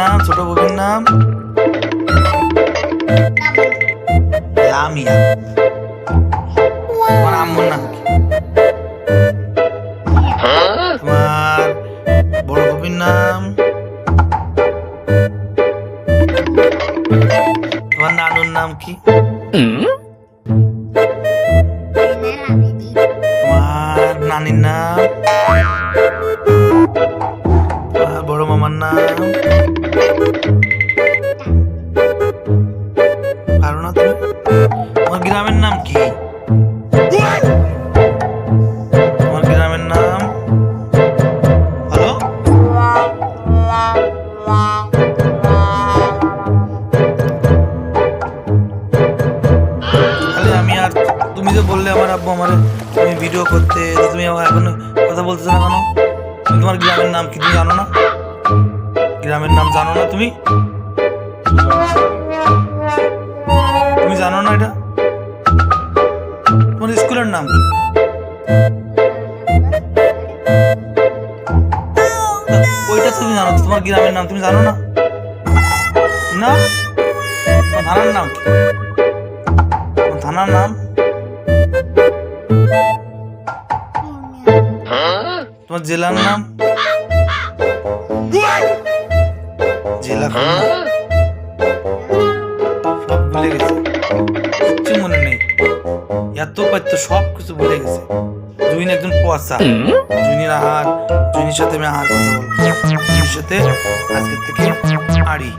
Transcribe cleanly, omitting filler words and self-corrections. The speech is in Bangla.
নাম, ছোট ববির নাম লামিয়া। তোমার আম্মুর নাম কি? তোমার বড় ববির নাম? তোমার নানুর নাম কি? তোমার নানির নাম? তোমার বড় মামার নাম? পারো না তুমি? তোমার গ্রামের নাম কি? তোমার গ্রামের নাম? হ্যালো, তাহলে আমি আর তুমি যে বললে আমার আব্বু আমার তুমি ভিডিও করতে, তো তুমি এখন কথা বলতেছো না কেন? তুমি তোমার গ্রামের নাম কি তুমি জানো না? গ্রামের নাম জানো না তুমি? তুমি জানো না এটা? তোমার স্কুলের নাম কি? ওইটা তুমি জানো, তোমার গ্রামের নাম তুমি জানো না? না, তোমার থানার নাম কি? তোমার থানার নাম? তোমার জেলার নাম? জেলা খুলনা? সব ভুলে গেছে, কিচ্ছু মনে নেই। এত পাইতো সব কিছু ভুলে গেছে। জুইন একজন পচা, জুইনের আহার, জুইনের সাথে আমি আহার কথা বলবো, জুইনের সাথে আজকের থেকে আড়ি।